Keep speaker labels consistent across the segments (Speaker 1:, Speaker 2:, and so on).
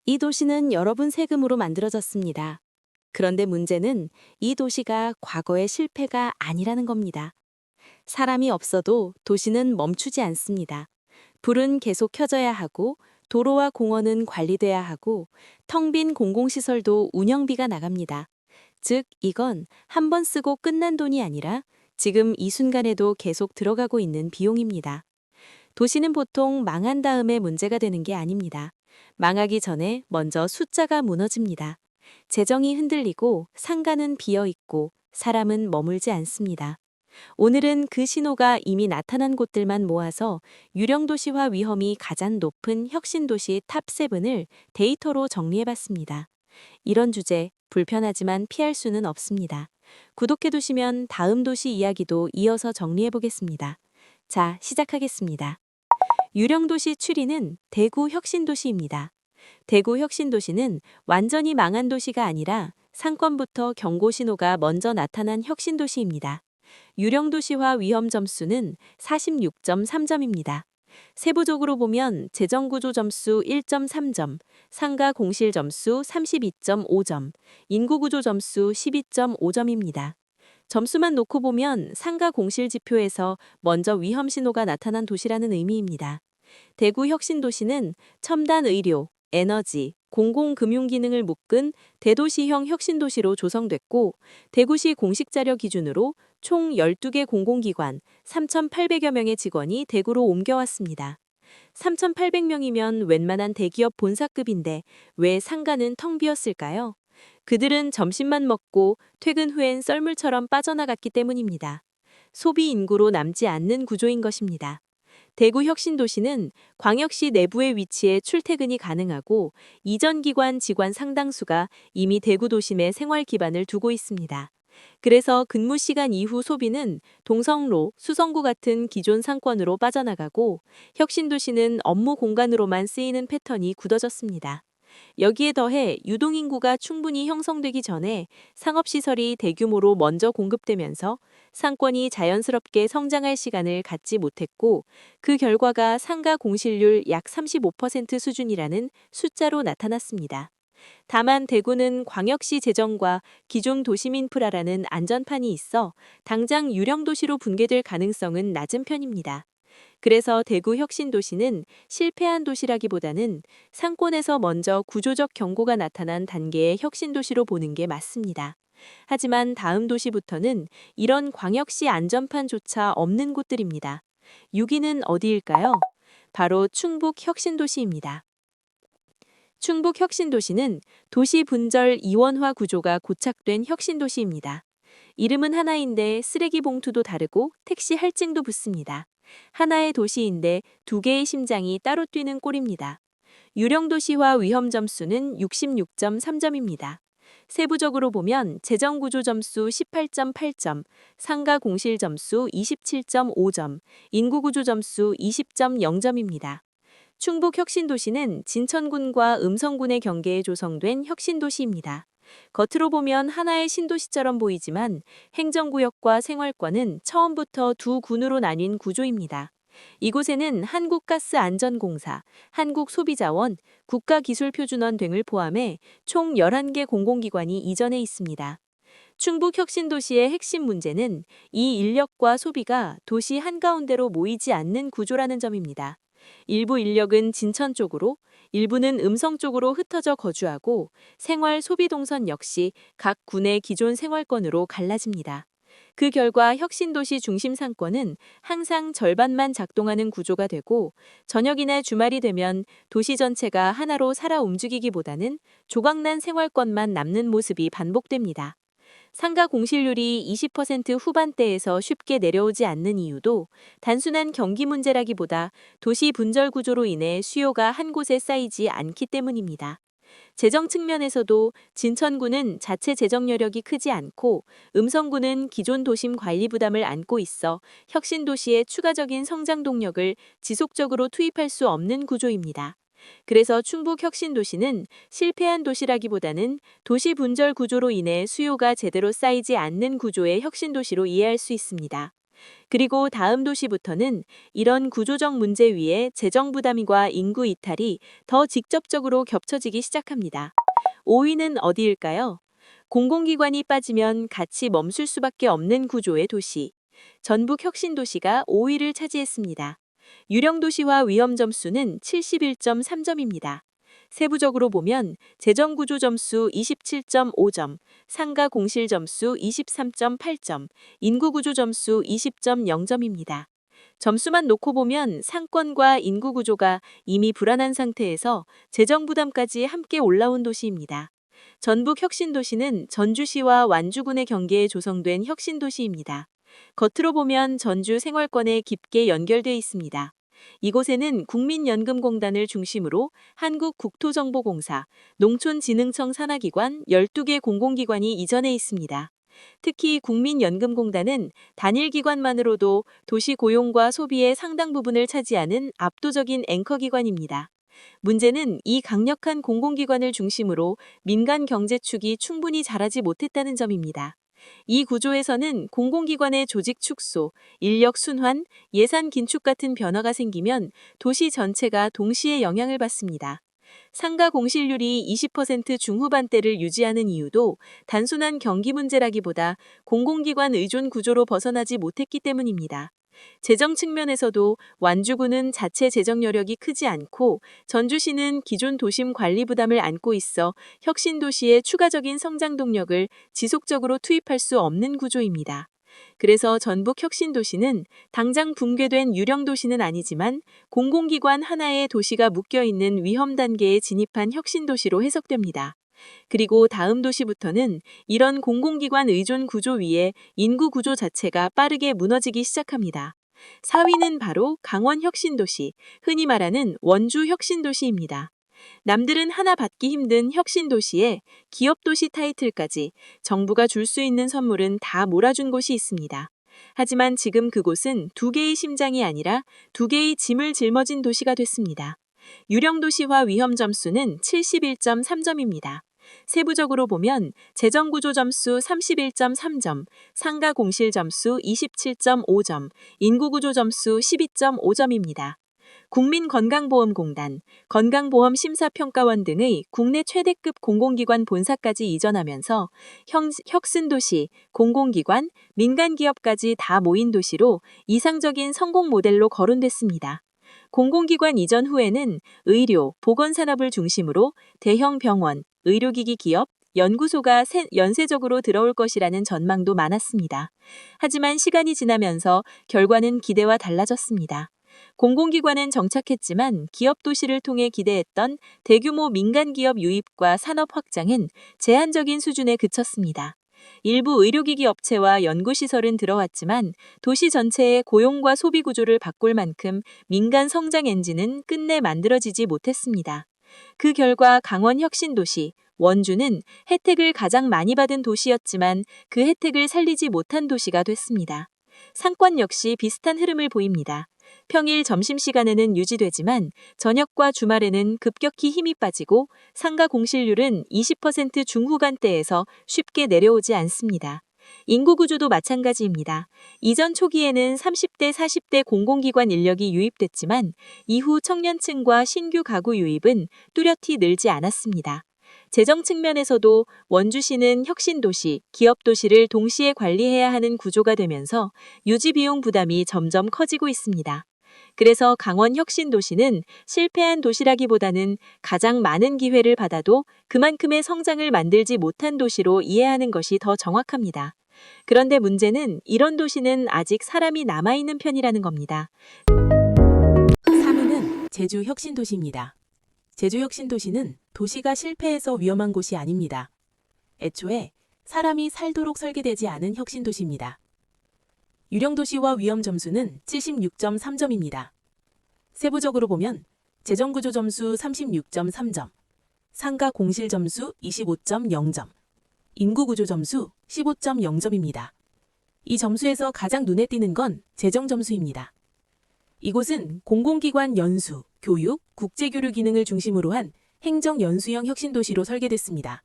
Speaker 1: 이 도시는 여러 분 세금으로 만들어졌습니다. 그런데 문제는 이 도시가 과거의 실패가 아니라는 겁니다. 사람이 없어도 도시는 멈추지 않습니다. 불은 계속 켜져야 하고, 도로와 공원은 관리돼야 하고, 텅 빈 공공시설도 운영비가 나갑니다. 즉, 이건 한 번 쓰고 끝난 돈이 아니라 지금 이 순간에도 계속 들어가고 있는 비용입니다. 도시는 보통 망한 다음에 문제가 되는 게 아닙니다. 망하기 전에 먼저 숫자가 무너집니다. 재정이 흔들리고 상가는 비어 있고 사람은 머물지 않습니다. 오늘은 그 신호가 이미 나타난 곳들만 모아서 유령 도시화 위험이 가장 높은 혁신 도시 탑7을 데이터로 정리해봤습니다. 이런 주제, 불편하지만 피할 수는 없습니다. 구독해두시면 다음 도시 이야기도 이어서 정리해보겠습니다. 자, 시작하겠습니다. 유령도시 추리는 대구 혁신도시입니다. 대구 혁신도시는 완전히 망한 도시가 아니라 상권부터 경고 신호가 먼저 나타난 혁신도시입니다. 유령도시화 위험 점수는 46.3점입니다. 세부적으로 보면 재정구조 점수 1.3점, 상가 공실 점수 32.5점, 인구구조 점수 12.5점입니다. 점수만 놓고 보면 상가 공실 지표에서 먼저 위험 신호가 나타난 도시라는 의미입니다. 대구 혁신도시는 첨단 의료, 에너지, 공공금융 기능을 묶은 대도시형 혁신도시로 조성됐고, 대구시 공식 자료 기준으로 총 12개 공공기관 3,800여 명의 직원이 대구로 옮겨왔습니다. 3,800명이면 웬만한 대기업 본사급인데 왜 상가는 텅 비었을까요? 그들은 점심만 먹고 퇴근 후엔 썰물처럼 빠져나갔기 때문입니다. 소비 인구로 남지 않는 구조인 것입니다. 대구 혁신도시는 광역시 내부에 위치해 출퇴근이 가능하고 이전 기관 직원 상당수가 이미 대구 도심에 생활 기반을 두고 있습니다. 그래서 근무 시간 이후 소비는 동성로, 수성구 같은 기존 상권으로 빠져나가고 혁신도시는 업무 공간으로만 쓰이는 패턴이 굳어졌습니다. 여기에 더해 유동인구가 충분히 형성되기 전에 상업시설이 대규모로 먼저 공급되면서 상권이 자연스럽게 성장할 시간을 갖지 못했고, 그 결과가 상가 공실률 약 35% 수준이라는 숫자로 나타났습니다. 다만 대구는 광역시 재정과 기존 도심 인프라라는 안전판이 있어 당장 유령도시로 분개될 가능성은 낮은 편입니다. 그래서 대구 혁신도시는 실패한 도시라기보다는 상권에서 먼저 구조적 경고가 나타난 단계의 혁신도시로 보는 게 맞습니다. 하지만 다음 도시부터는 이런 광역시 안전판조차 없는 곳들입니다. 6위는 어디일까요? 바로 충북 혁신도시입니다. 충북 혁신도시는 도시 분절 이원화 구조가 고착된 혁신도시입니다. 이름은 하나인데 쓰레기 봉투도 다르고 택시 할증도 붙습니다. 하나의 도시인데 두 개의 심장이 따로 뛰는 꼴입니다. 유령도시화 위험 점수는 66.3점입니다. 세부적으로 보면 재정구조 점수 18.8점, 상가 공실 점수 27.5점, 인구구조 점수 20.0점입니다. 충북 혁신도시는 진천군과 음성군의 경계에 조성된 혁신도시입니다. 겉으로 보면 하나의 신도시처럼 보이지만 행정구역과 생활권은 처음부터 두 군으로 나뉜 구조입니다. 이곳에는 한국가스안전공사, 한국소비자원, 국가기술표준원 등을 포함해 총 11개 공공기관이 이전해 있습니다. 충북 혁신도시의 핵심 문제는 이 인력과 소비가 도시 한가운데로 모이지 않는 구조라는 점입니다. 일부 인력은 진천 쪽으로, 일부는 음성 쪽으로 흩어져 거주하고 생활 소비 동선 역시 각 군의 기존 생활권으로 갈라집니다. 그 결과 혁신도시 중심 상권은 항상 절반만 작동하는 구조가 되고 저녁이나 주말이 되면 도시 전체가 하나로 살아 움직이기보다는 조각난 생활권만 남는 모습이 반복됩니다. 상가 공실률이 20% 후반대에서 쉽게 내려오지 않는 이유도 단순한 경기 문제라기보다 도시 분절 구조로 인해 수요가 한 곳에 쌓이지 않기 때문입니다. 재정 측면에서도 진천구는 자체 재정 여력이 크지 않고 음성구는 기존 도심 관리 부담을 안고 있어 혁신도시의 추가적인 성장 동력을 지속적으로 투입할 수 없는 구조입니다. 그래서 충북 혁신도시는 실패한 도시라기보다는 도시 분절 구조로 인해 수요가 제대로 쌓이지 않는 구조의 혁신도시로 이해할 수 있습니다. 그리고 다음 도시부터는 이런 구조적 문제 위에 재정 부담과 인구 이탈이 더 직접적으로 겹쳐지기 시작합니다. 5위는 어디일까요? 공공기관이 빠지면 같이 멈출 수밖에 없는 구조의 도시. 전북 혁신도시가 5위를 차지했습니다. 유령도시와 위험점수는 71.3점입니다. 세부적으로 보면 재정구조 점수 27.5점, 상가 공실 점수 23.8점, 인구구조 점수 20.0점입니다. 점수만 놓고 보면 상권과 인구구조가 이미 불안한 상태에서 재정 부담까지 함께 올라온 도시입니다. 전북 혁신도시는 전주시와 완주군의 경계에 조성된 혁신도시입니다. 겉으로 보면 전주 생활권에 깊게 연결돼 있습니다. 이곳에는 국민연금공단을 중심으로 한국국토정보공사, 농촌진흥청 산하기관 12개 공공기관이 이전해 있습니다. 특히 국민연금공단은 단일 기관만으로도 도시 고용과 소비의 상당 부분을 차지하는 압도적인 앵커 기관입니다. 문제는 이 강력한 공공기관을 중심으로 민간 경제축이 충분히 자라지 못했다는 점입니다. 이 구조에서는 공공기관의 조직 축소, 인력 순환, 예산 긴축 같은 변화가 생기면 도시 전체가 동시에 영향을 받습니다. 상가 공실률이 20% 중후반대를 유지하는 이유도 단순한 경기 문제라기보다 공공기관 의존 구조로 벗어나지 못했기 때문입니다. 재정 측면에서도 완주군은 자체 재정 여력이 크지 않고 전주시는 기존 도심 관리 부담을 안고 있어 혁신도시의 추가적인 성장 동력을 지속적으로 투입할 수 없는 구조입니다. 그래서 전북 혁신도시는 당장 붕괴된 유령도시는 아니지만 공공기관 하나의 도시가 묶여있는 위험 단계에 진입한 혁신도시로 해석됩니다. 그리고 다음 도시부터는 이런 공공기관 의존 구조 위에 인구 구조 자체가 빠르게 무너지기 시작합니다. 4위는 바로 강원 혁신도시, 흔히 말하는 원주 혁신도시입니다. 남들은 하나 받기 힘든 혁신도시에 기업도시 타이틀까지 정부가 줄 수 있는 선물은 다 몰아준 곳이 있습니다. 하지만 지금 그곳은 두 개의 심장이 아니라 두 개의 짐을 짊어진 도시가 됐습니다. 유령도시화 위험 점수는 71.3점입니다. 세부적으로 보면 재정구조 점수 31.3점, 상가 공실 점수 27.5점, 인구구조 점수 12.5점입니다. 국민건강보험공단, 건강보험심사평가원 등의 국내 최대급 공공기관 본사까지 이전하면서 혁신도시, 공공기관, 민간기업까지 다 모인 도시로 이상적인 성공 모델로 거론됐습니다. 공공기관 이전 후에는 의료, 보건산업을 중심으로 대형 병원, 의료기기 기업, 연구소가 연쇄적으로 들어올 것이라는 전망도 많았습니다. 하지만 시간이 지나면서 결과는 기대와 달라졌습니다. 공공기관은 정착했지만 기업도시를 통해 기대했던 대규모 민간기업 유입과 산업 확장은 제한적인 수준에 그쳤습니다. 일부 의료기기 업체와 연구시설은 들어왔지만 도시 전체의 고용과 소비 구조를 바꿀 만큼 민간 성장 엔진은 끝내 만들어지지 못했습니다. 그 결과 강원 혁신도시, 원주는 혜택을 가장 많이 받은 도시였지만 그 혜택을 살리지 못한 도시가 됐습니다. 상권 역시 비슷한 흐름을 보입니다. 평일 점심시간에는 유지되지만 저녁과 주말에는 급격히 힘이 빠지고 상가 공실률은 20% 중후반대에서 쉽게 내려오지 않습니다. 인구구조도 마찬가지입니다. 이전 초기에는 30대, 40대 공공기관 인력이 유입됐지만 이후 청년층과 신규 가구 유입은 뚜렷이 늘지 않았습니다. 재정 측면에서도 원주시는 혁신도시, 기업도시를 동시에 관리해야 하는 구조가 되면서 유지비용 부담이 점점 커지고 있습니다. 그래서 강원 혁신도시는 실패한 도시라기보다는 가장 많은 기회를 받아도 그만큼의 성장을 만들지 못한 도시로 이해하는 것이 더 정확합니다. 그런데 문제는 이런 도시는 아직 사람이 남아있는 편이라는 겁니다.
Speaker 2: 3위는 제주 혁신도시입니다. 제주 혁신도시는 도시가 실패해서 위험한 곳이 아닙니다. 애초에 사람이 살도록 설계되지 않은 혁신도시입니다. 유령도시와 위험 점수는 76.3점입니다. 세부적으로 보면 재정구조 점수 36.3점, 상가 공실 점수 25.0점, 인구구조 점수 15.0점입니다. 이 점수에서 가장 눈에 띄는 건 재정 점수입니다. 이곳은 공공기관 연수, 교육, 국제교류 기능을 중심으로 한 행정연수형 혁신도시로 설계됐습니다.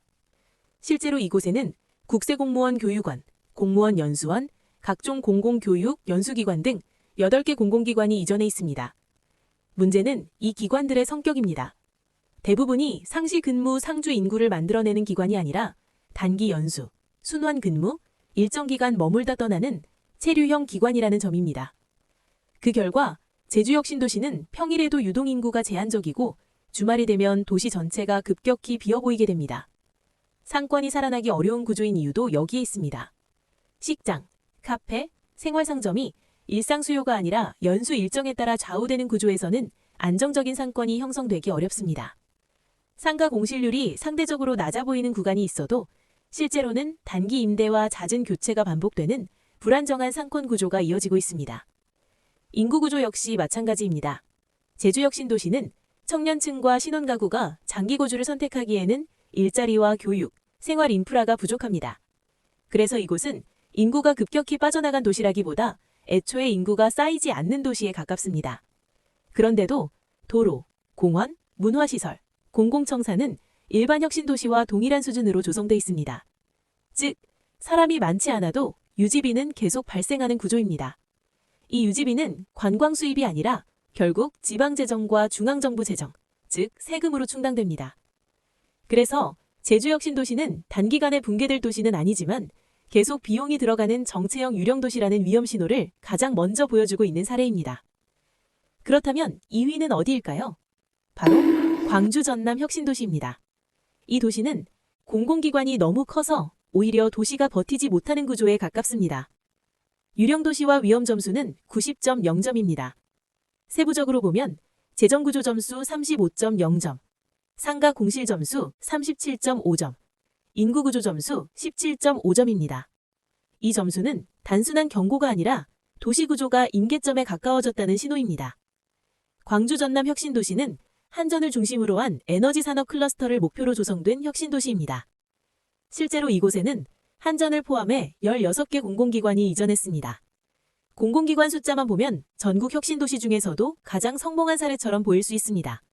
Speaker 2: 실제로 이곳에는 국세공무원 교육원, 공무원 연수원, 각종 공공교육, 연수기관 등 8개 공공기관이 이전해 있습니다. 문제는 이 기관들의 성격입니다. 대부분이 상시 근무 상주 인구를 만들어내는 기관이 아니라 단기 연수, 순환 근무, 일정 기간 머물다 떠나는 체류형 기관이라는 점입니다. 그 결과 제주혁신도시는 평일에도 유동인구가 제한적이고 주말이 되면 도시 전체가 급격히 비어 보이게 됩니다. 상권이 살아나기 어려운 구조인 이유도 여기에 있습니다. 식장, 카페, 생활상점이 일상 수요가 아니라 연수 일정에 따라 좌우되는 구조에서는 안정적인 상권이 형성되기 어렵습니다. 상가 공실률이 상대적으로 낮아 보이는 구간이 있어도 실제로는 단기 임대와 잦은 교체가 반복되는 불안정한 상권 구조가 이어지고 있습니다. 인구 구조 역시 마찬가지입니다. 제주혁신도시는 청년층과 신혼가구가 장기 거주를 선택하기에는 일자리와 교육, 생활 인프라가 부족합니다. 그래서 이곳은 인구가 급격히 빠져나간 도시라기보다 애초에 인구가 쌓이지 않는 도시에 가깝습니다. 그런데도 도로, 공원, 문화시설, 공공청사는 일반 혁신도시와 동일한 수준으로 조성돼 있습니다. 즉, 사람이 많지 않아도 유지비는 계속 발생하는 구조입니다. 이 유지비는 관광 수입이 아니라 결국 지방재정과 중앙정부 재정, 즉 세금으로 충당됩니다. 그래서 제주혁신도시는 단기간에 붕괴될 도시는 아니지만 계속 비용이 들어가는 정체형 유령도시라는 위험 신호를 가장 먼저 보여주고 있는 사례입니다. 그렇다면 2위는 어디일까요? 바로 광주 전남 혁신도시입니다. 이 도시는 공공기관이 너무 커서 오히려 도시가 버티지 못하는 구조에 가깝습니다. 유령도시와 위험점수는 90.0점입니다. 세부적으로 보면 재정구조 점수 35.0점, 상가 공실 점수 37.5점, 인구구조 점수 17.5점입니다. 이 점수는 단순한 경고가 아니라 도시구조가 임계점에 가까워졌다는 신호입니다. 광주 전남 혁신도시는 한전을 중심으로 한 에너지 산업 클러스터를 목표로 조성된 혁신도시입니다. 실제로 이곳에는 한전을 포함해 16개 공공기관이 이전했습니다. 공공기관 숫자만 보면 전국 혁신도시 중에서도 가장 성공한 사례처럼 보일 수 있습니다.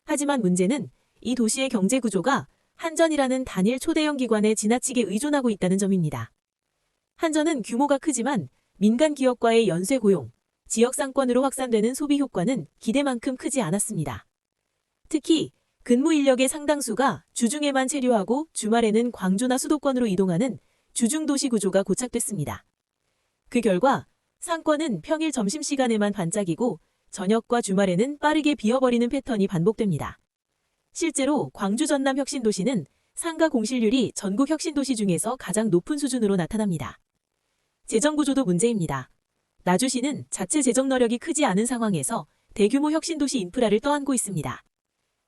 Speaker 2: 하지만 문제는 이 도시의 경제구조가 한전이라는 단일 초대형 기관에 지나치게 의존하고 있다는 점입니다. 한전은 규모가 크지만 민간 기업과의 연쇄 고용, 지역 상권으로 확산되는 소비 효과는 기대만큼 크지 않았습니다. 특히 근무 인력의 상당수가 주중에만 체류하고 주말에는 광주나 수도권으로 이동하는 주중도시 구조가 고착됐습니다. 그 결과 상권은 평일 점심시간에만 반짝이고 저녁과 주말에는 빠르게 비어버리는 패턴이 반복됩니다. 실제로 광주 전남 혁신도시는 상가 공실률이 전국 혁신도시 중에서 가장 높은 수준으로 나타납니다. 재정구조도 문제입니다. 나주시는 자체 재정 너력이 크지 않은 상황에서 대규모 혁신도시 인프라를 떠안고 있습니다.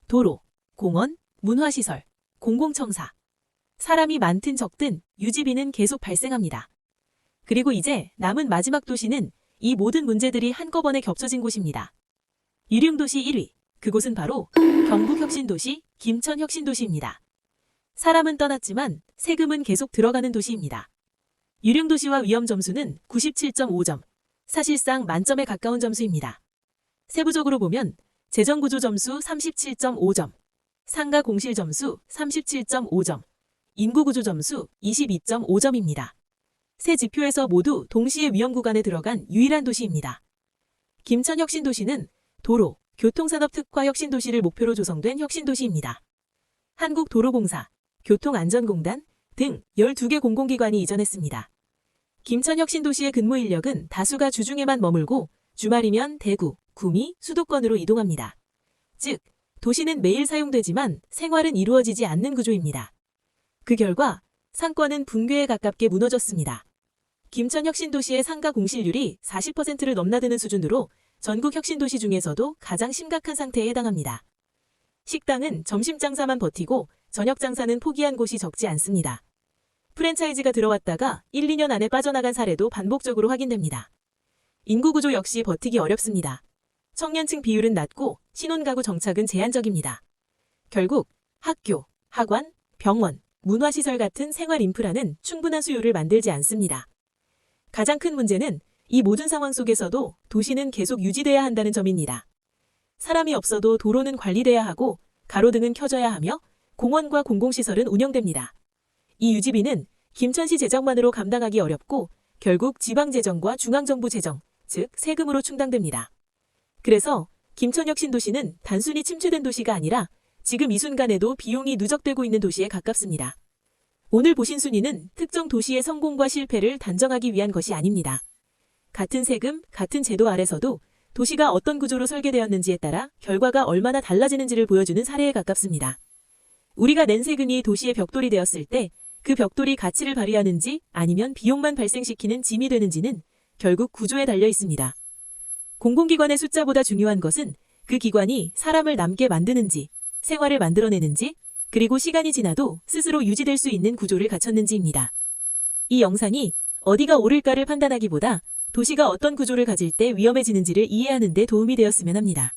Speaker 2: 도로, 공원, 문화시설, 공공청사. 사람이 많든 적든 유지비는 계속 발생합니다. 그리고 이제 남은 마지막 도시는 이 모든 문제들이 한꺼번에 겹쳐진 곳입니다. 유령도시 1위, 그곳은 바로 경북혁신도시, 김천혁신도시입니다. 사람은 떠났지만 세금은 계속 들어가는 도시입니다. 유령도시와 위험점수는 97.5점, 사실상 만점에 가까운 점수입니다. 세부적으로 보면 재정구조 점수 37.5점, 상가 공실 점수 37.5점, 인구구조 점수 22.5점입니다. 세 지표에서 모두 동시에 위험 구간에 들어간 유일한 도시입니다. 김천혁신도시는 도로, 교통산업 특화 혁신도시를 목표로 조성된 혁신도시입니다. 한국도로공사, 교통안전공단 등 12개 공공기관이 이전했습니다. 김천혁신도시의 근무 인력은 다수가 주중에만 머물고 주말이면 대구, 구미, 수도권으로 이동합니다. 즉, 도시는 매일 사용되지만 생활은 이루어지지 않는 구조입니다. 그 결과 상권은 붕괴에 가깝게 무너졌습니다. 김천혁신도시의 상가 공실률이 40%를 넘나드는 수준으로 전국 혁신도시 중에서도 가장 심각한 상태에 해당합니다. 식당은 점심 장사만 버티고 저녁 장사는 포기한 곳이 적지 않습니다. 프랜차이즈가 들어왔다가 1, 2년 안에 빠져나간 사례도 반복적으로 확인됩니다. 인구구조 역시 버티기 어렵습니다. 청년층 비율은 낮고 신혼가구 정착은 제한적입니다. 결국 학교, 학원, 병원, 문화시설 같은 생활 인프라는 충분한 수요를 만들지 않습니다. 가장 큰 문제는 이 모든 상황 속에서도 도시는 계속 유지돼야 한다는 점입니다. 사람이 없어도 도로는 관리돼야 하고 가로등은 켜져야 하며 공원과 공공시설은 운영됩니다. 이 유지비는 김천시 재정만으로 감당하기 어렵고 결국 지방재정과 중앙정부 재정, 즉 세금으로 충당됩니다. 그래서 김천혁 신도시는 단순히 침체된 도시가 아니라 지금 이 순간에도 비용이 누적되고 있는 도시에 가깝습니다. 오늘 보신 순위는 특정 도시의 성공과 실패를 단정하기 위한 것이 아닙니다. 같은 세금, 같은 제도 아래서도 도시가 어떤 구조로 설계되었는지에 따라 결과가 얼마나 달라지는지를 보여주는 사례에 가깝습니다. 우리가 낸 세금이 도시의 벽돌이 되었을 때 그 벽돌이 가치를 발휘하는지 아니면 비용만 발생시키는 짐이 되는지는 결국 구조에 달려 있습니다. 공공기관의 숫자보다 중요한 것은 그 기관이 사람을 남게 만드는지, 생활을 만들어내는지, 그리고 시간이 지나도 스스로 유지될 수 있는 구조를 갖췄는지입니다. 이 영상이 어디가 옳을까를 판단하기보다 도시가 어떤 구조를 가질 때 위험해지는지를 이해하는 데 도움이 되었으면 합니다.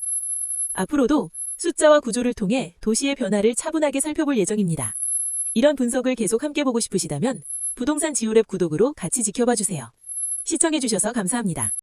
Speaker 2: 앞으로도 숫자와 구조를 통해 도시의 변화를 차분하게 살펴볼 예정입니다. 이런 분석을 계속 함께 보고 싶으시다면 부동산 지우랩 구독으로 같이 지켜봐 주세요. 시청해주셔서 감사합니다.